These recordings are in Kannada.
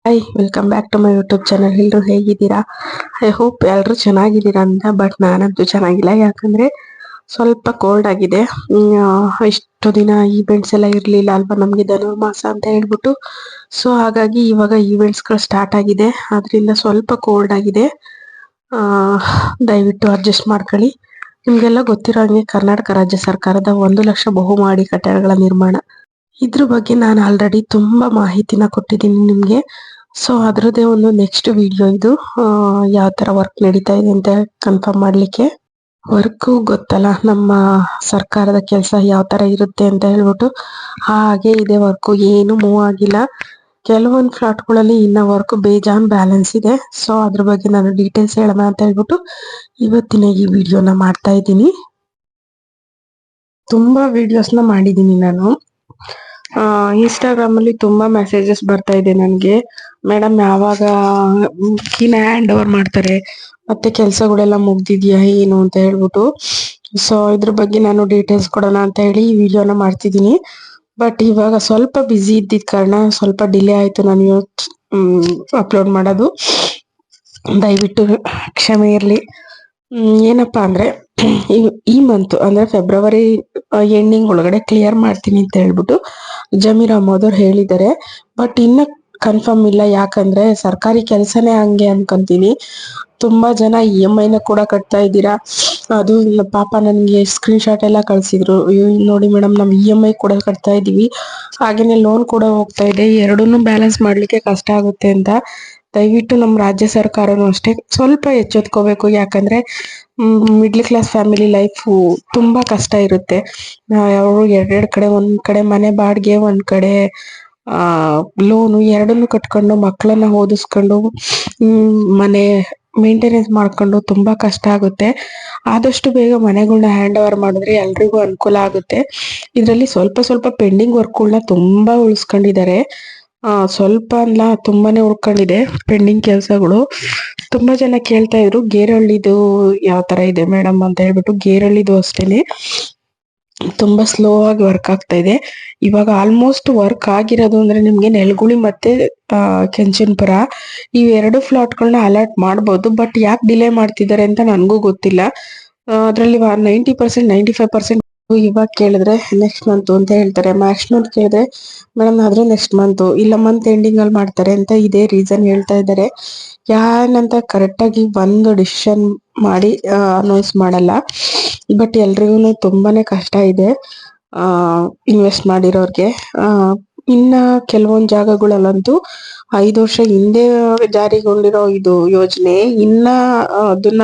Hi, welcome back to my YouTube channel. ಎಲ್ಲರೂ ಹೇಗಿದ್ದೀರಾ? ಐ ಹೋಪ್ ಎಲ್ಲರೂ ಚೆನ್ನಾಗಿದ್ದೀರಾ ಅಂತ. ಬಟ್ ನಾನಂತೂ ಚೆನ್ನಾಗಿಲ್ಲ, ಯಾಕಂದ್ರೆ ಸ್ವಲ್ಪ ಕೋಲ್ಡ್ ಆಗಿದೆ. ಇಷ್ಟು ದಿನ ಈವೆಂಟ್ಸ್ ಎಲ್ಲ ಇರಲಿಲ್ಲ ಅಲ್ವಾ ನಮಗೆ ಧನುರ್ಮಾಸ ಅಂತ ಹೇಳ್ಬಿಟ್ಟು. ಸೊ ಹಾಗಾಗಿ ಇವಾಗ ಈವೆಂಟ್ಸ್ಗಳು ಸ್ಟಾರ್ಟ್ ಆಗಿದೆ, ಅದರಿಂದ ಸ್ವಲ್ಪ ಕೋಲ್ಡ್ ಆಗಿದೆ. ದಯವಿಟ್ಟು ಅಡ್ಜಸ್ಟ್ ಮಾಡ್ಕೊಳ್ಳಿ. ನಿಮಗೆಲ್ಲ ಗೊತ್ತಿರೋ ಹಾಗೆ ಕರ್ನಾಟಕ ರಾಜ್ಯ ಸರ್ಕಾರದ 1,00,000 ಬಹುಮಹಡಿ ಕಟ್ಟಡಗಳ ನಿರ್ಮಾಣ, ಇದ್ರ ಬಗ್ಗೆ ನಾನು ಆಲ್ರೆಡಿ ತುಂಬಾ ಮಾಹಿತಿನ ಕೊಟ್ಟಿದ್ದೀನಿ ನಿಮ್ಗೆ. ಸೊ ಅದ್ರದ್ದೇ ಒಂದು ನೆಕ್ಸ್ಟ್ ವಿಡಿಯೋ ಇದು. ಯಾವ ತರ ವರ್ಕ್ ನಡೀತಾ ಇದೆ ಅಂತ ಕನ್ಫರ್ಮ್ ಮಾಡ್ಲಿಕ್ಕೆ. ವರ್ಕ್ ಗೊತ್ತಲ್ಲ, ನಮ್ಮ ಸರ್ಕಾರದ ಕೆಲಸ ಯಾವ ತರ ಇರುತ್ತೆ ಅಂತ ಹೇಳ್ಬಿಟ್ಟು. ಹಾಗೆ ಇದೆ ವರ್ಕ್, ಏನು ಮೂವ್ ಆಗಿಲ್ಲ. ಕೆಲವೊಂದು ಫ್ಲಾಟ್ಗಳಲ್ಲಿ ಇನ್ನ ವರ್ಕ್ ಬೇಜಾನ್ ಬ್ಯಾಲೆನ್ಸ್ ಇದೆ. ಸೊ ಅದ್ರ ಬಗ್ಗೆ ನಾನು ಡೀಟೇಲ್ಸ್ ಹೇಳೋಣ ಅಂತ ಹೇಳ್ಬಿಟ್ಟು ಇವತ್ತಿನ ಈ ವಿಡಿಯೋನ ಮಾಡ್ತಾ ಇದ್ದೀನಿ. ತುಂಬಾ ವಿಡಿಯೋಸ್ನ ಮಾಡಿದ್ದೀನಿ ನಾನು. ಇನ್ಸ್ಟಾಗ್ರಾಮ್ ಅಲ್ಲಿ ತುಂಬಾ ಮೆಸೇಜಸ್ ಬರ್ತಾ ಇದೆ ನನಗೆ. ಮೇಡಮ್ ಯಾವಾಗ ಕೀನ ಹ್ಯಾಂಡ್ ಓವರ್ ಮಾಡ್ತಾರೆ, ಮತ್ತೆ ಕೆಲ್ಸಗಳೆಲ್ಲ ಮುಗ್ದಿದ್ಯಾ ಏನು ಅಂತ ಹೇಳ್ಬಿಟ್ಟು. ಸೊ ಇದ್ರ ಬಗ್ಗೆ ನಾನು ಡೀಟೇಲ್ಸ್ ಕೊಡೋಣ ಅಂತ ಹೇಳಿ ಈ ವಿಡಿಯೋನ ಮಾಡ್ತಿದ್ದೀನಿ. ಬಟ್ ಇವಾಗ ಸ್ವಲ್ಪ ಬ್ಯುಸಿ ಇದ್ದಿದ್ ಕಾರಣ ಸ್ವಲ್ಪ ಡಿಲೇ ಆಯ್ತು ನಾನು ಅಪ್ಲೋಡ್ ಮಾಡೋದು. ದಯವಿಟ್ಟು ಕ್ಷಮೆ ಇರ್ಲಿ. ಏನಪ್ಪಾ ಅಂದ್ರೆ ಈ ಮಂತ್ ಅಂದ್ರೆ ಫೆಬ್ರವರಿ ಎಂಡಿಂಗ್ ಒಳಗಡೆ ಕ್ಲಿಯರ್ ಮಾಡ್ತೀನಿ ಅಂತ ಹೇಳ್ಬಿಟ್ಟು ಜಮೀರ್ ಅಹಮದ್ ಅವ್ರು ಹೇಳಿದ್ದಾರೆ. ಬಟ್ ಇನ್ನ ಕನ್ಫರ್ಮ್ ಇಲ್ಲ, ಯಾಕಂದ್ರೆ ಸರ್ಕಾರಿ ಕೆಲಸನೇ ಹಂಗೆ ಅನ್ಕೊಂತೀನಿ. ತುಂಬಾ ಜನ EMI ನ ಕೂಡ ಕಟ್ತಾ ಇದ್ದೀರಾ. ಅದು ಪಾಪ ನನ್ಗೆ ಸ್ಕ್ರೀನ್ ಶಾಟ್ ಎಲ್ಲ ಕಳ್ಸಿದ್ರು. ನೋಡಿ ಮೇಡಮ್, ನಮ್ EMI ಕೂಡ ಕಟ್ತಾ ಇದೀವಿ, ಹಾಗೇನೆ ಲೋನ್ ಕೂಡ ಹೋಗ್ತಾ ಇದೆ, ಎರಡನ್ನೂ ಬ್ಯಾಲೆನ್ಸ್ ಮಾಡ್ಲಿಕ್ಕೆ ಕಷ್ಟ ಆಗುತ್ತೆ ಅಂತ. ದಯವಿಟ್ಟು ನಮ್ಮ ರಾಜ್ಯ ಸರ್ಕಾರನು ಅಷ್ಟೇ ಸ್ವಲ್ಪ ಎಚ್ಚೆತ್ಕೋಬೇಕು. ಯಾಕಂದ್ರೆ ಮಿಡ್ಲ್ ಕ್ಲಾಸ್ ಫ್ಯಾಮಿಲಿ ಲೈಫ್ ತುಂಬಾ ಕಷ್ಟ ಇರುತ್ತೆ. ಅವರು ಎರಡೆರಡು ಕಡೆ, ಒಂದ್ ಕಡೆ ಮನೆ ಬಾಡಿಗೆ, ಒಂದ್ ಕಡೆ ಲೋನು, ಎರಡನ್ನು ಕಟ್ಕೊಂಡು ಮಕ್ಕಳನ್ನ ಓದಿಸ್ಕೊಂಡು ಮನೆ ಮೇಂಟೆನೆನ್ಸ್ ಮಾಡ್ಕೊಂಡು ತುಂಬಾ ಕಷ್ಟ ಆಗುತ್ತೆ. ಆದಷ್ಟು ಬೇಗ ಮನೆಗಳನ್ನ ಹ್ಯಾಂಡ್ ಓವರ್ ಮಾಡಿದ್ರೆ ಎಲ್ರಿಗೂ ಅನುಕೂಲ ಆಗುತ್ತೆ. ಇದರಲ್ಲಿ ಸ್ವಲ್ಪ ಸ್ವಲ್ಪ ಪೆಂಡಿಂಗ್ ವರ್ಕ್ಗಳನ್ನ ತುಂಬಾ ಉಳಿಸ್ಕೊಂಡಿದ್ದಾರೆ. ಸ್ವಲ್ಪ ಅಲ್ಲ, ತುಂಬಾನೇ ಉಳ್ಕೊಂಡಿದೆ ಪೆಂಡಿಂಗ್ ಕೆಲಸಗಳು. ತುಂಬಾ ಜನ ಕೇಳ್ತಾ ಇದ್ರು ಗೇರಳ್ಳಿದು ಯಾವ ತರ ಇದೆ ಮೇಡಮ್ ಅಂತ ಹೇಳ್ಬಿಟ್ಟು. ಗೇರಳ್ಳಿದು ಅಷ್ಟೇನೆ ತುಂಬಾ ಸ್ಲೋ ಆಗಿ ವರ್ಕ್ ಆಗ್ತಾ ಇದೆ. ಇವಾಗ ಆಲ್ಮೋಸ್ಟ್ ವರ್ಕ್ ಆಗಿರೋದು ಅಂದ್ರೆ ನಿಮ್ಗೆ ನೆಲಗುಳಿ ಮತ್ತೆ ಕೆಂಚನಪುರ, ಇವೆರಡು ಫ್ಲಾಟ್ಗಳನ್ನ ಅಲರ್ಟ್ ಮಾಡ್ಬೋದು. ಬಟ್ ಯಾಕೆ ಡಿಲೇ ಮಾಡ್ತಿದ್ದಾರೆ ಅಂತ ನನ್ಗೂ ಗೊತ್ತಿಲ್ಲ. ಅದ್ರಲ್ಲಿ 90%, 95% ಇವಾಗ ಕೇಳಿದ್ರೆ ನೆಕ್ಸ್ಟ್ ಮಂತ್ ಅಂತ ಹೇಳ್ತಾರೆ. ಮ್ಯಾಕ್ಸಿಮಮ್ ಕೇಳಿದ್ರೆ ಮೇಡಮ್ ಆದ್ರೆ ನೆಕ್ಸ್ಟ್ ಮಂತ್ ಇಲ್ಲ ಮಂತ್ ಎಂಡಿಂಗ್ ಅಲ್ಲಿ ಮಾಡ್ತಾರೆ ಅಂತ ಇದೇ ರೀಸನ್ ಹೇಳ್ತಾ ಇದ್ದಾರೆ. ಯಾನಂತ ಕರೆಕ್ಟ್ ಆಗಿ ಒಂದು ಡಿಸಿಷನ್ ಮಾಡಿ ಅನೌನ್ಸ್ ಮಾಡಲ್ಲ. ಬಟ್ ಎಲ್ರಿಗೂ ತುಂಬಾನೇ ಕಷ್ಟ ಇದೆ ಇನ್ವೆಸ್ಟ್ ಮಾಡಿರೋರ್ಗೆ. ಇನ್ನ ಕೆಲವೊಂದ್ ಜಾಗಗಳಲ್ಲಂತೂ 5 ವರ್ಷ ಹಿಂದೆ ಜಾರಿಗೊಂಡಿರೋ ಇದು ಯೋಜನೆ ಇನ್ನ ಅದನ್ನ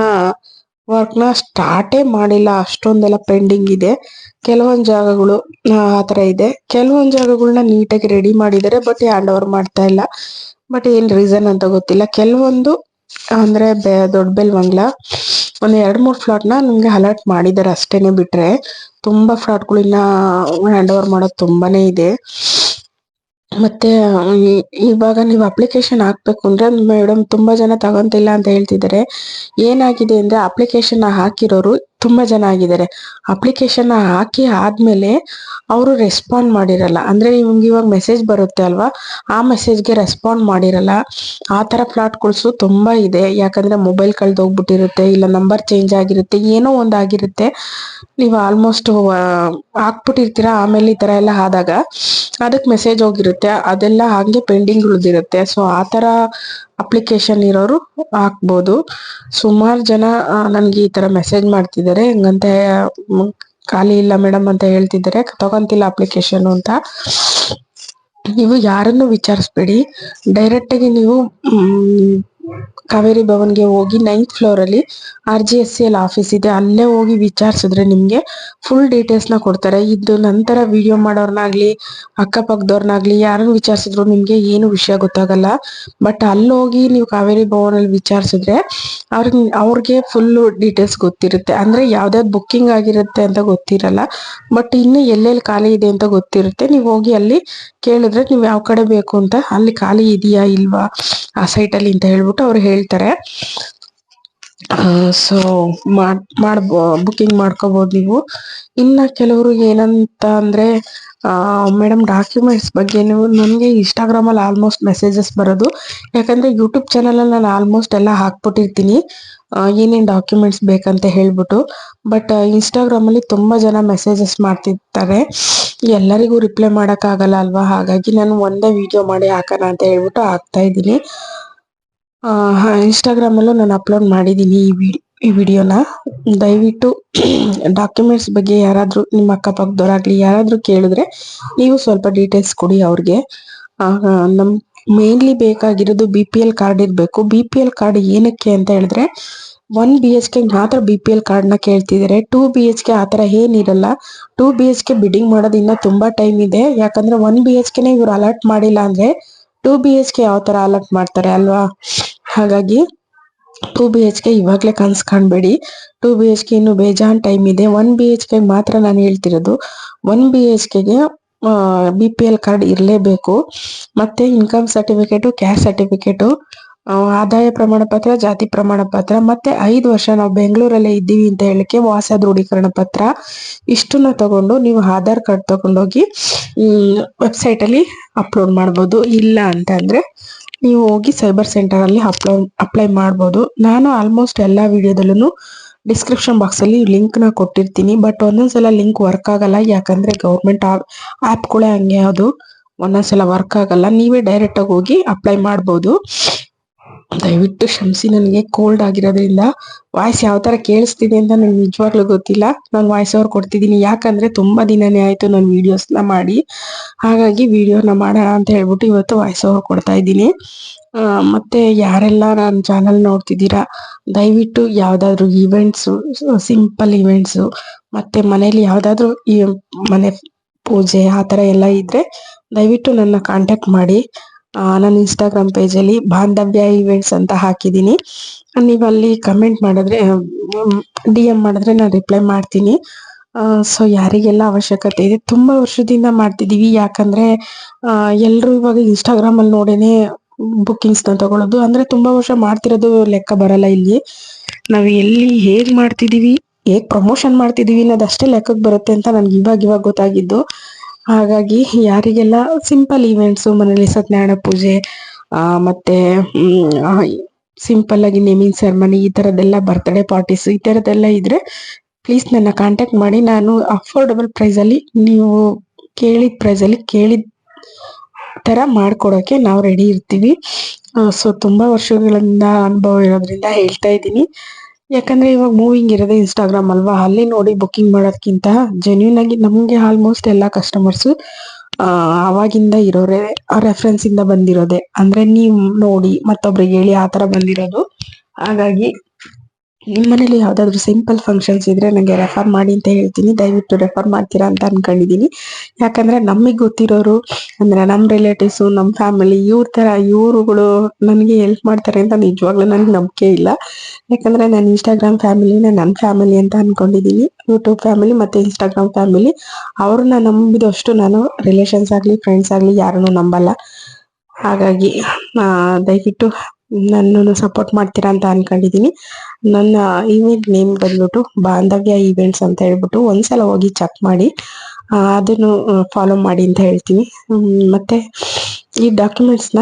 ವರ್ಕ್ ನ ಸ್ಟಾರ್ಟೇ ಮಾಡಿಲ್ಲ, ಅಷ್ಟೊಂದೆಲ್ಲ ಪೆಂಡಿಂಗ್ ಇದೆ. ಕೆಲವೊಂದ್ ಜಾಗಗಳು ಆತರ ಇದೆ, ಕೆಲವೊಂದ್ ಜಾಗಗಳನ್ನ ನೀಟಾಗಿ ರೆಡಿ ಮಾಡಿದ್ದಾರೆ, ಬಟ್ ಹ್ಯಾಂಡ್ ಓವರ್ ಮಾಡ್ತಾ ಇಲ್ಲ. ಬಟ್ ಏನ್ ರೀಸನ್ ಅಂತ ಗೊತ್ತಿಲ್ಲ. ಕೆಲವೊಂದು ಅಂದ್ರೆ ದೊಡ್ಡ ಬೆಲ್ವಂಗ್ಲ ಒಂದ್ 2-3 ಫ್ಲಾಟ್ ನ ನಿಮ್ಗೆ ಅಲರ್ಟ್ ಮಾಡಿದ್ದಾರೆ ಅಷ್ಟೇನೆ. ಬಿಟ್ರೆ ತುಂಬಾ ಫ್ಲಾಟ್ಗಳು ಇನ್ನ ಹ್ಯಾಂಡ್ ಓವರ್ ಮಾಡೋದು ತುಂಬಾನೇ ಇದೆ. ಮತ್ತೆ ಇವಾಗ ನೀವು ಅಪ್ಲಿಕೇಶನ್ ಹಾಕ್ಬೇಕು ಅಂದ್ರೆ ಮೇಡಮ್ ತುಂಬಾ ಜನ ತಗೊಂತಿಲ್ಲ ಅಂತ ಹೇಳ್ತಿದ್ದಾರೆ. ಏನಾಗಿದೆ ಅಂದ್ರೆ ಅಪ್ಲಿಕೇಶನ್ ಹಾಕಿರೋರು ತುಂಬಾ ಜನ ಆಗಿದ್ದಾರೆ. ಅಪ್ಲಿಕೇಶನ್ ಹಾಕಿ ಆದ್ಮೇಲೆ ಅವರು ರೆಸ್ಪಾಂಡ್ ಮಾಡಿರಲ್ಲ. ಅಂದ್ರೆ ನಿಮ್ಗೆ ಇವಾಗ ಮೆಸೇಜ್ ಬರುತ್ತೆ ಅಲ್ವಾ, ಆ ಮೆಸೇಜ್ಗೆ ರೆಸ್ಪಾಂಡ್ ಮಾಡಿರಲ್ಲ. ಆ ತರ ಫ್ಲಾಟ್ಗಳು ತುಂಬಾ ಇದೆ. ಯಾಕಂದ್ರೆ ಮೊಬೈಲ್ ಕಳ್ದೋಗ್ಬಿಟ್ಟಿರುತ್ತೆ, ಇಲ್ಲ ನಂಬರ್ ಚೇಂಜ್ ಆಗಿರುತ್ತೆ, ಏನೋ ಒಂದಾಗಿರುತ್ತೆ. ನೀವು ಆಲ್ಮೋಸ್ಟ್ ಹಾಕ್ಬಿಟ್ಟಿರ್ತೀರಾ, ಆಮೇಲೆ ಈ ತರ ಎಲ್ಲ ಆದಾಗ ಅದಕ್ಕೆ ಮೆಸೇಜ್ ಹೋಗಿರುತ್ತೆ, ಅದೆಲ್ಲ ಹಂಗೆ ಪೆಂಡಿಂಗ್ ಉಳಿದಿರುತ್ತೆ. ಸೊ ಆತರ ಅಪ್ಲಿಕೇಶನ್ ಇರೋರು ಹಾಕ್ಬೋದು. ಸುಮಾರು ಜನ ನನ್ಗೆ ಈ ತರ ಮೆಸೇಜ್ ಮಾಡ್ತಿದ್ದಾರೆ, ಹೆಂಗಂತೆ ಖಾಲಿ ಇಲ್ಲ ಮೇಡಮ್ ಅಂತ ಹೇಳ್ತಿದ್ದಾರೆ, ತಗೊಂತಿಲ್ಲ ಅಪ್ಲಿಕೇಶನ್ ಅಂತ. ನೀವು ಯಾರನ್ನು ವಿಚಾರಿಸ್ಬೇಡಿ, ಡೈರೆಕ್ಟ್ ಆಗಿ ನೀವು ಕಾವೇರಿ ಭವನ್ಗೆ ಹೋಗಿ 9th ಫ್ಲೋರ್ ಅಲ್ಲಿ RGSCL ಆಫೀಸ್ ಇದೆ, ಅಲ್ಲೇ ಹೋಗಿ ವಿಚಾರಿಸಿದ್ರೆ ನಿಮ್ಗೆ ಫುಲ್ ಡೀಟೇಲ್ಸ್ ನ ಕೊಡ್ತಾರೆ. ಇದು ನಂತರ ವಿಡಿಯೋ ಮಾಡೋರ್ನಾಗ್ಲಿ ಅಕ್ಕಪಕ್ಕದವ್ರನ್ನಾಗ್ಲಿ ಯಾರನ್ನು ವಿಚಾರಿಸಿದ್ರು ನಿಮ್ಗೆ ಏನು ವಿಷಯ ಗೊತ್ತಾಗಲ್ಲ. ಬಟ್ ಅಲ್ಲಿ ಹೋಗಿ ನೀವು ಕಾವೇರಿ ಭವನ್ ಅಲ್ಲಿ ವಿಚಾರಿಸಿದ್ರೆ ಅವ್ರಿಗೆ ಫುಲ್ ಡೀಟೇಲ್ಸ್ ಗೊತ್ತಿರುತ್ತೆ. ಅಂದ್ರೆ ಯಾವ್ದಾವ್ದು ಬುಕ್ಕಿಂಗ್ ಆಗಿರುತ್ತೆ ಅಂತ ಗೊತ್ತಿರಲ್ಲ, ಬಟ್ ಇನ್ನು ಎಲ್ಲೆಲ್ಲಿ ಖಾಲಿ ಇದೆ ಅಂತ ಗೊತ್ತಿರುತ್ತೆ. ನೀವು ಹೋಗಿ ಅಲ್ಲಿ ಕೇಳಿದ್ರೆ ನೀವು ಯಾವ ಕಡೆ ಬೇಕು ಅಂತ, ಅಲ್ಲಿ ಖಾಲಿ ಇದೆಯಾ ಇಲ್ವಾ ಆ ಸೈಟ್ ಅಲ್ಲಿ ಅಂತ ಹೇಳ್ಬಿಟ್ಟು ಅವ್ರು ಹೇಳ್ತಾರೆ. ಸೊ ಬುಕ್ಕಿಂಗ್ ಮಾಡ್ಕೋಬಹುದು ನೀವು. ಇನ್ನ ಕೆಲವರು ಏನಂತ ಅಂದ್ರೆ ಮೇಡಮ್ ಡಾಕ್ಯುಮೆಂಟ್ಸ್ ಬಗ್ಗೆ ನನಗೆ ಇನ್ಸ್ಟಾಗ್ರಾಮಲ್ಲಿ ಆಲ್ಮೋಸ್ಟ್ ಮೆಸೇಜಸ್ ಬರೋದು. ಯಾಕಂದ್ರೆ ಯೂಟ್ಯೂಬ್ ಚಾನಲಲ್ಲಿ ನಾನು ಆಲ್ಮೋಸ್ಟ್ ಎಲ್ಲ ಹಾಕ್ಬಿಟ್ಟಿರ್ತೀನಿ ಏನೇನು ಡಾಕ್ಯುಮೆಂಟ್ಸ್ ಬೇಕಂತ ಹೇಳ್ಬಿಟ್ಟು. ಬಟ್ ಇನ್ಸ್ಟಾಗ್ರಾಮಲ್ಲಿ ತುಂಬ ಜನ ಮೆಸೇಜಸ್ ಮಾಡ್ತಿರ್ತಾರೆ, ಎಲ್ಲರಿಗೂ ರಿಪ್ಲೈ ಮಾಡೋಕ್ಕಾಗಲ್ಲ ಅಲ್ವಾ. ಹಾಗಾಗಿ ನಾನು ಒಂದೇ ವಿಡಿಯೋ ಮಾಡಿ ಹಾಕೋಣ ಅಂತ ಹೇಳ್ಬಿಟ್ಟು ಹಾಕ್ತಾ ಇದ್ದೀನಿ. ಇನ್ಸ್ಟಾಗ್ರಾಮಲ್ಲೂ ನಾನು ಅಪ್ಲೋಡ್ ಮಾಡಿದ್ದೀನಿ ಈ ವಿಡಿಯೋನ. ದಯವಿಟ್ಟು ಡಾಕ್ಯುಮೆಂಟ್ಸ್ ಬಗ್ಗೆ ಯಾರಾದರೂ ನಿಮ್ಮ ಅಕ್ಕಪಕ್ಕದವರಾಗ್ಲಿ ಯಾರಾದರೂ ಕೇಳಿದ್ರೆ ನೀವು ಸ್ವಲ್ಪ ಡೀಟೇಲ್ಸ್ ಕೊಡಿ ಅವ್ರಿಗೆ. ನಮ್ ಮೇನ್ಲಿ ಬೇಕಾಗಿರೋದು BPL ಕಾರ್ಡ್ ಇರಬೇಕು. BPL ಕಾರ್ಡ್ ಏನಕ್ಕೆ ಅಂತ ಹೇಳಿದ್ರೆ 1 BHK ಮಾತ್ರ BPL ಕಾರ್ಡ್ನ ಕೇಳ್ತಿದ್ದಾರೆ. 2 BHK ಆ ಥರ ಏನಿರಲ್ಲ. 2 BHK ಬಿಡಿಂಗ್ ಮಾಡೋದು ಇನ್ನೂ ತುಂಬಾ ಟೈಮ್ ಇದೆ. ಯಾಕಂದ್ರೆ 1 BHKನೇ ಇವ್ರು ಅಲರ್ಟ್ ಮಾಡಿಲ್ಲ ಅಂದ್ರೆ 2 BHK ಯಾವ ತರ ಅಲರ್ಟ್ ಮಾಡ್ತಾರೆ ಅಲ್ವಾ. ಹಾಗಾಗಿ 2 BHK ಇವಾಗ್ಲೇ ಕನ್ಸ್ ಕಾಣ್ಬೇಡಿ. 2 BHK ಇನ್ನು ಬೇಜಾನ್ ಟೈಮ್ ಇದೆ. 1 BHK ಮಾತ್ರ ನಾನು ಹೇಳ್ತಿರೋದು. 1 BHKಗೆ BPL ಕಾರ್ಡ್ ಇರಲೇಬೇಕು. ಮತ್ತೆ ಇನ್ಕಮ್ ಸರ್ಟಿಫಿಕೇಟು, ಕ್ಯಾಸ್ಟ್ ಸರ್ಟಿಫಿಕೇಟು, ಆದಾಯ ಪ್ರಮಾಣ ಪತ್ರ, ಜಾತಿ ಪ್ರಮಾಣ ಪತ್ರ, ಮತ್ತೆ 5 ವರ್ಷ ನಾವು ಬೆಂಗಳೂರಲ್ಲೇ ಇದ್ದೀವಿ ಅಂತ ಹೇಳಿಕೆ ವಾಸ ದೃಢೀಕರಣ ಪತ್ರ, ಇಷ್ಟನ್ನ ತಗೊಂಡು ನೀವು ಆಧಾರ್ ಕಾರ್ಡ್ ತಗೊಂಡೋಗಿ ವೆಬ್ಸೈಟ್ ಅಲ್ಲಿ ಅಪ್ಲೋಡ್ ಮಾಡ್ಬೋದು. ಇಲ್ಲ ಅಂತ ಅಂದ್ರೆ ನೀವು ಹೋಗಿ ಸೈಬರ್ ಸೆಂಟರ್ ಅಲ್ಲಿ ಅಪ್ಲೈ ಮಾಡ್ಬೋದು. ನಾನು ಆಲ್ಮೋಸ್ಟ್ ಎಲ್ಲಾ ವಿಡಿಯೋದಲ್ಲೂ ಡಿಸ್ಕ್ರಿಪ್ಷನ್ ಬಾಕ್ಸ್ ಅಲ್ಲಿ ಲಿಂಕ್ ನ ಕೊಟ್ಟಿರ್ತೀನಿ. ಬಟ್ ಒಂದೊಂದ್ಸಲ ಲಿಂಕ್ ವರ್ಕ್ ಆಗಲ್ಲ, ಯಾಕಂದ್ರೆ ಗೌರ್ಮೆಂಟ್ ಆಪ್ಗಳೇ ಹಂಗೆ, ಅದು ಒಂದೊಂದ್ಸಲ ವರ್ಕ್ ಆಗಲ್ಲ. ನೀವೇ ಡೈರೆಕ್ಟ್ ಆಗಿ ಹೋಗಿ ಅಪ್ಲೈ ಮಾಡ್ಬೋದು. ದಯವಿಟ್ಟು ಕ್ಷಮಿಸಿ, ನನಗೆ ಕೋಲ್ಡ್ ಆಗಿರೋದ್ರಿಂದ ವಾಯ್ಸ್ ಯಾವ ತರ ಕೇಳಿಸ್ತಿದೆ ಅಂತ ನನಗೆ ನಿಜವಾಗ್ಲೂ ಗೊತ್ತಿಲ್ಲ. ನಾನು ವಾಯ್ಸ್ ಓವರ್ ಕೊಡ್ತಿದ್ದೀನಿ, ಯಾಕಂದ್ರೆ ತುಂಬಾ ದಿನನೇ ಆಯ್ತು ನಾನು ವಿಡಿಯೋಸ್ನ ಮಾಡಿ. ಹಾಗಾಗಿ ವಿಡಿಯೋನ ಮಾಡೋಣ ಅಂತ ಹೇಳ್ಬಿಟ್ಟು ಇವತ್ತು ವಾಯ್ಸ್ ಓವರ್ ಕೊಡ್ತಾ ಇದ್ದೀನಿ. ಮತ್ತೆ ಯಾರೆಲ್ಲ ನನ್ನ ಚಾನಲ್ ನೋಡ್ತಿದ್ದೀರಾ, ದಯವಿಟ್ಟು ಯಾವ್ದಾದ್ರು ಇವೆಂಟ್ಸು, ಸಿಂಪಲ್ ಇವೆಂಟ್ಸು, ಮತ್ತೆ ಮನೇಲಿ ಯಾವ್ದಾದ್ರು ಈ ಮನೆ ಪೂಜೆ ಆ ಥರ ಎಲ್ಲ ಇದ್ರೆ ದಯವಿಟ್ಟು ನನ್ನ ಕಾಂಟ್ಯಾಕ್ಟ್ ಮಾಡಿ. ನನ್ನ ಇನ್ಸ್ಟಾಗ್ರಾಮ್ ಪೇಜಲ್ಲಿ ಬಾಂಧವ್ಯ ಇವೆಂಟ್ಸ್ ಅಂತ ಹಾಕಿದ್ದೀನಿ. ನೀವು ಅಲ್ಲಿ ಕಮೆಂಟ್ ಮಾಡಿದ್ರೆ, DM ಮಾಡಿದ್ರೆ ನಾನು ರಿಪ್ಲೈ ಮಾಡ್ತೀನಿ. ಸೊ ಯಾರಿಗೆಲ್ಲ ಅವಶ್ಯಕತೆ ಇದೆ, ತುಂಬಾ ವರ್ಷದಿಂದ ಮಾಡ್ತಿದೀವಿ. ಯಾಕಂದ್ರೆ ಎಲ್ರು ಇವಾಗ ಇನ್ಸ್ಟಾಗ್ರಾಮ್ ಅಲ್ಲಿ ನೋಡೇನೆ ಬುಕ್ಕಿಂಗ್ಸ್ ನ ತಗೊಳ್ಳೋದು. ಅಂದ್ರೆ ತುಂಬಾ ವರ್ಷ ಮಾಡ್ತಿರೋದು ಲೆಕ್ಕ ಬರಲ್ಲ ಇಲ್ಲಿ. ನಾವು ಎಲ್ಲಿ ಹೇಗ್ ಮಾಡ್ತಿದೀವಿ, ಹೇಗ್ ಪ್ರಮೋಷನ್ ಮಾಡ್ತಿದೀವಿ ಅನ್ನೋದಷ್ಟೇ ಲೆಕ್ಕಕ್ಕೆ ಬರುತ್ತೆ ಅಂತ ನನ್ಗೆ ಇವಾಗ ಗೊತ್ತಾಗಿದ್ದು. ಹಾಗಾಗಿ ಯಾರಿಗೆಲ್ಲ ಸಿಂಪಲ್ ಇವೆಂಟ್ಸು, ಮನೇಲಿ ಸತ್ಯನಾರಾಯಣ ಪೂಜೆ, ಮತ್ತೆ ಸಿಂಪಲ್ ಆಗಿ ನೇಮಿಂಗ್ ಸೆರೆಮನಿ, ಈ ತರದೆಲ್ಲ ಬರ್ತ್ಡೇ ಪಾರ್ಟೀಸ್, ಈ ತರದೆಲ್ಲ ಇದ್ರೆ ಪ್ಲೀಸ್ ನನ್ನ ಕಾಂಟ್ಯಾಕ್ಟ್ ಮಾಡಿ. ನಾನು ಅಫೋರ್ಡಬಲ್ ಪ್ರೈಸ್ ಅಲ್ಲಿ, ನೀವು ಕೇಳಿದ ಪ್ರೈಸ್ ಅಲ್ಲಿ ಕೇಳಿದ ತರ ಮಾಡ್ಕೊಡೋಕೆ ನಾವು ರೆಡಿ ಇರ್ತೀವಿ. ಸೊ ತುಂಬಾ ವರ್ಷಗಳಿಂದ ಅನುಭವ ಇರೋದ್ರಿಂದ ಹೇಳ್ತಾ ಇದ್ದೀನಿ. ಯಾಕಂದ್ರೆ ಇವಾಗ ಮೂವಿಂಗ್ ಇರೋದೇ ಇನ್ಸ್ಟಾಗ್ರಾಮ್ ಅಲ್ವಾ, ಅಲ್ಲಿ ನೋಡಿ ಬುಕ್ಕಿಂಗ್ ಮಾಡೋದಕ್ಕಿಂತ ಜೆನ್ಯೂನ್ ಆಗಿ ನಮ್ಗೆ ಆಲ್ಮೋಸ್ಟ್ ಎಲ್ಲಾ ಕಸ್ಟಮರ್ಸ್ ಅವಾಗಿಂದ ಇರೋರೆ, ರೆಫರೆನ್ಸ್ ಇಂದ ಬಂದಿರೋದೆ. ಅಂದ್ರೆ ನೀವ್ ನೋಡಿ ಮತ್ತೊಬ್ರಿಗೆ ಹೇಳಿ ಆ ತರ ಬಂದಿರೋದು. ಹಾಗಾಗಿ ನಿಮ್ಮ ಮನೇಲಿ ಯಾವ್ದಾದ್ರು ಸಿಂಪಲ್ ಫಂಕ್ಷನ್ಸ್ ಇದ್ರೆ ನಂಗೆ ರೆಫರ್ ಮಾಡಿ ಅಂತ ಹೇಳ್ತೀನಿ. ದಯವಿಟ್ಟು ರೆಫರ್ ಮಾಡ್ತೀರಾ ಅಂತ ಅನ್ಕೊಂಡಿದೀನಿ. ಯಾಕಂದ್ರೆ ನಮಗ್ ಗೊತ್ತಿರೋರು ಅಂದ್ರೆ ನಮ್ ರಿಲೇಟಿವ್ಸ್, ನಮ್ ಫ್ಯಾಮಿಲಿ, ಇವ್ರುಗಳು ನನಗೆ ಹೆಲ್ಪ್ ಮಾಡ್ತಾರೆ ಅಂತ ನಿಜವಾಗ್ಲೂ ನನ್ಗೆ ನಂಬಿಕೆ ಇಲ್ಲ. ಯಾಕಂದ್ರೆ ನಾನು ಇನ್ಸ್ಟಾಗ್ರಾಮ್ ಫ್ಯಾಮಿಲಿನ ನನ್ನ ಫ್ಯಾಮಿಲಿ ಅಂತ ಅನ್ಕೊಂಡಿದೀನಿ. ಯೂಟ್ಯೂಬ್ ಫ್ಯಾಮಿಲಿ ಮತ್ತೆ ಇನ್ಸ್ಟಾಗ್ರಾಮ್ ಫ್ಯಾಮಿಲಿ, ಅವ್ರನ್ನ ನಂಬಿದಷ್ಟು ನಾನು ರಿಲೇಷನ್ಸ್ ಆಗ್ಲಿ ಫ್ರೆಂಡ್ಸ್ ಆಗ್ಲಿ ಯಾರನ್ನು ನಂಬಲ್ಲ. ಹಾಗಾಗಿ ದಯವಿಟ್ಟು ನನ್ನನ್ನು ಸಪೋರ್ಟ್ ಮಾಡ್ತೀರಾ ಅಂತ ಅನ್ಕೊಂಡಿದೀನಿ. ನನ್ನ ಇವೆಂಟ್ ನೇಮ್ ಬಂದ್ಬಿಟ್ಟು ಬಾಂಧವ್ಯ ಇವೆಂಟ್ಸ್ ಅಂತ ಹೇಳ್ಬಿಟ್ಟು ಒಂದ್ಸಲ ಹೋಗಿ ಚೆಕ್ ಮಾಡಿ, ಅದನ್ನು ಫಾಲೋ ಮಾಡಿ ಅಂತ ಹೇಳ್ತೀನಿ. ಮತ್ತೆ ಈ ಡಾಕ್ಯುಮೆಂಟ್ಸ್ನ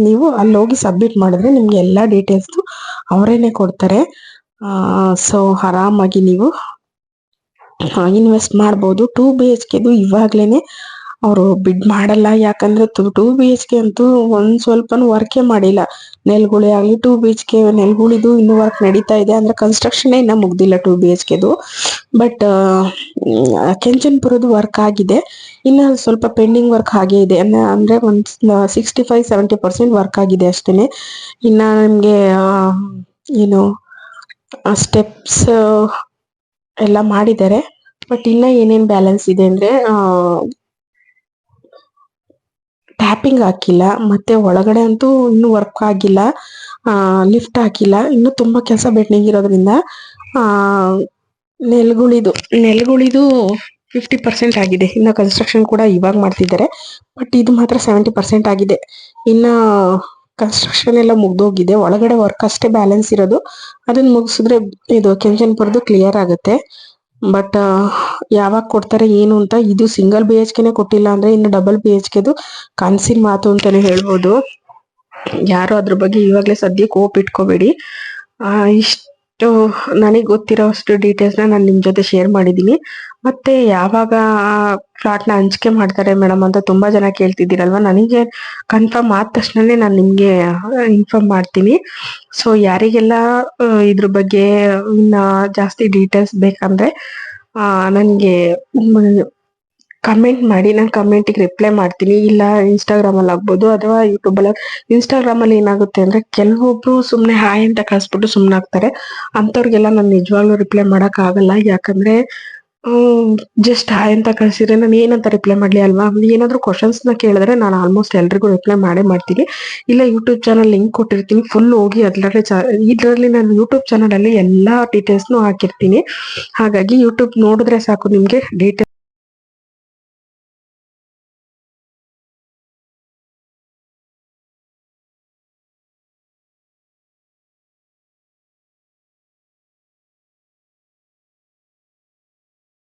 ನೀವು ಅಲ್ಲಿ ಹೋಗಿ ಸಬ್ಮಿಟ್ ಮಾಡಿದ್ರೆ ನಿಮ್ಗೆ ಎಲ್ಲಾ ಡೀಟೇಲ್ಸ್ ಅವರೇನೆ ಕೊಡ್ತಾರೆ. ಸೊ ಆರಾಮಾಗಿ ನೀವು ಇನ್ವೆಸ್ಟ್ ಮಾಡ್ಬೋದು. 2 BHKದು ಇವಾಗ್ಲೇನೆ ಅವರು ಬಿಡ್ ಮಾಡಲ್ಲ. ಯಾಕಂದ್ರೆ 2 BHK ಅಂತೂ ಒಂದ್ ಸ್ವಲ್ಪನೂ ವರ್ಕೇ ಮಾಡಿಲ್ಲ. ನೆಲಗುಳಿ ಆಗ್ಲಿ 2 BHK ನೆಲಗುಳಿದು ಇನ್ನು ವರ್ಕ್ ನಡೀತಾ ಇದೆ. ಅಂದ್ರೆ ಕನ್ಸ್ಟ್ರಕ್ಷನ್ ಇನ್ನ ಮುಗ್ದಿಲ್ಲ 2 BHKದು. ಬಟ್ ಕೆಂಚನ್ಪುರದು ವರ್ಕ್ ಆಗಿದೆ, ಇನ್ನ ಸ್ವಲ್ಪ ಪೆಂಡಿಂಗ್ ವರ್ಕ್ ಹಾಗೆ ಇದೆ. ಅಂದ್ರೆ ಒಂದ್ 65-70% ವರ್ಕ್ ಆಗಿದೆ ಅಷ್ಟೇನೆ. ಇನ್ನ ನಮ್ಗೆ ಏನು ಸ್ಟೆಪ್ಸ್ ಎಲ್ಲ ಮಾಡಿದ್ದಾರೆ. ಬಟ್ ಇನ್ನ ಏನೇನ್ ಬ್ಯಾಲೆನ್ಸ್ ಇದೆ ಅಂದ್ರೆ ಟ್ಯಾಪಿಂಗ್ ಹಾಕಿಲ್ಲ, ಮತ್ತೆ ಒಳಗಡೆ ಅಂತೂ ಇನ್ನು ವರ್ಕ್ ಆಗಿಲ್ಲ, ಲಿಫ್ಟ್ ಹಾಕಿಲ್ಲ. ಇನ್ನು ತುಂಬಾ ಕೆಲಸ ಬೆಂಡಿಂಗ್ ಇರೋದ್ರಿಂದ ನೆಲಗುಳಿದು 50% ಆಗಿದೆ. ಇನ್ನ ಕನ್ಸ್ಟ್ರಕ್ಷನ್ ಕೂಡ ಇವಾಗ ಮಾಡ್ತಿದ್ದಾರೆ. ಬಟ್ ಇದು ಮಾತ್ರ 70% ಆಗಿದೆ. ಇನ್ನ ಕನ್ಸ್ಟ್ರಕ್ಷನ್ ಎಲ್ಲ ಮುಗ್ದೋಗಿದೆ, ಒಳಗಡೆ ವರ್ಕ್ ಅಷ್ಟೇ ಬ್ಯಾಲೆನ್ಸ್ ಇರೋದು. ಅದನ್ನ ಮುಗಿಸಿದ್ರೆ ಇದು ಕೆಂಚನ್ಪುರದ್ದು ಕ್ಲಿಯರ್ ಆಗುತ್ತೆ. ಬಟ್ ಯಾವಾಗ ಕೊಡ್ತಾರೆ ಏನು ಅಂತ. ಇದು ಸಿಂಗಲ್ ಬಿ ಎಚ್ ಕೆನೆ ಕೊಟ್ಟಿಲ್ಲ ಅಂದ್ರೆ ಇನ್ನು ಡಬಲ್ ಬಿ ಎಚ್ ಕೆದು ಕನ್ಸಿನ ಮಾತು ಅಂತಾನೆ ಹೇಳ್ಬೋದು. ಯಾರು ಅದ್ರ ಬಗ್ಗೆ ಇವಾಗ್ಲೇ ಸದ್ಯಕ್ಕೆ ಹೋಪ್ ಇಟ್ಕೋಬೇಡಿ. ಇಷ್ಟು ನನಗೆ ಗೊತ್ತಿರೋ ಅಷ್ಟು ಡೀಟೇಲ್ಸ್ ನಾನು ನಿಮ್ ಜೊತೆ ಶೇರ್ ಮಾಡಿದೀನಿ. ಮತ್ತೆ ಯಾವಾಗ ಫ್ಲಾಟ್ ನ ಹಂಚಿಕೆ ಮಾಡ್ತಾರೆ ಮೇಡಮ್ ಅಂತ ತುಂಬಾ ಜನ ಕೇಳ್ತಿದ್ದೀರಲ್ವಾ, ನನಗೆ ಕನ್ಫರ್ಮ್ ಆದ ತಕ್ಷಣನೇ ನಾನು ನಿಮ್ಗೆ ಇನ್ಫಾರ್ಮ್ ಮಾಡ್ತೀನಿ. ಸೊ ಯಾರಿಗೆಲ್ಲ ಇದ್ರ ಬಗ್ಗೆ ಇನ್ನ ಜಾಸ್ತಿ ಡೀಟೇಲ್ಸ್ ಬೇಕಂದ್ರೆ ನನಗೆ ಕಮೆಂಟ್ ಮಾಡಿ, ನಾನು ಕಮೆಂಟಿಗೆ ರಿಪ್ಲೈ ಮಾಡ್ತೀನಿ. ಇಲ್ಲ ಇನ್ಸ್ಟಾಗ್ರಾಮ್ ಅಲ್ಲಿ ಆಗ್ಬೋದು ಅಥವಾ ಯೂಟ್ಯೂಬ್ ಅಲ್ಲಿ. ಇನ್ಸ್ಟಾಗ್ರಾಮ್ ಅಲ್ಲಿ ಏನಾಗುತ್ತೆ ಅಂದ್ರೆ ಕೆಲವೊಬ್ರು ಸುಮ್ನೆ ಹಾಯ್ ಅಂತ ಕಳ್ಸ್ಬಿಟ್ಟು ಸುಮ್ನಾಗ್ತಾರೆ. ಅಂತವ್ರಿಗೆಲ್ಲ ನಾನು ನಿಜವಾಗ್ಲೂ ರಿಪ್ಲೈ ಮಾಡಕ್ ಆಗಲ್ಲ. ಯಾಕಂದ್ರೆ ಜಸ್ಟ್ ಹಾಯ್ ಅಂತ ಕಳ್ಸಿದ್ರೆ ನಾನು ಏನಂತ ರಿಪ್ಲೈ ಮಾಡ್ಲಿ ಅಲ್ವಾ. ಏನಾದ್ರು ಕ್ವಶನ್ಸ್ ನ ಕೇಳಿದ್ರೆ ನಾನು ಆಲ್ಮೋಸ್ಟ್ ಎಲ್ರಿಗೂ ರಿಪ್ಲೈ ಮಾಡೇ ಮಾಡ್ತೀನಿ. ಇಲ್ಲ ಯೂಟ್ಯೂಬ್ ಚಾನಲ್ ಲಿಂಕ್ ಕೊಟ್ಟಿರ್ತೀನಿ, ಫುಲ್ ಹೋಗಿ ಇದರಲ್ಲಿ ನಾನು ಯೂಟ್ಯೂಬ್ ಚಾನಲ್ ಅಲ್ಲಿ ಎಲ್ಲಾ ಡೀಟೇಲ್ಸ್ ಹಾಕಿರ್ತೀನಿ. ಹಾಗಾಗಿ ಯೂಟ್ಯೂಬ್ ನೋಡಿದ್ರೆ ಸಾಕು ನಿಮ್ಗೆ ಡೀಟೇಲ್ಸ್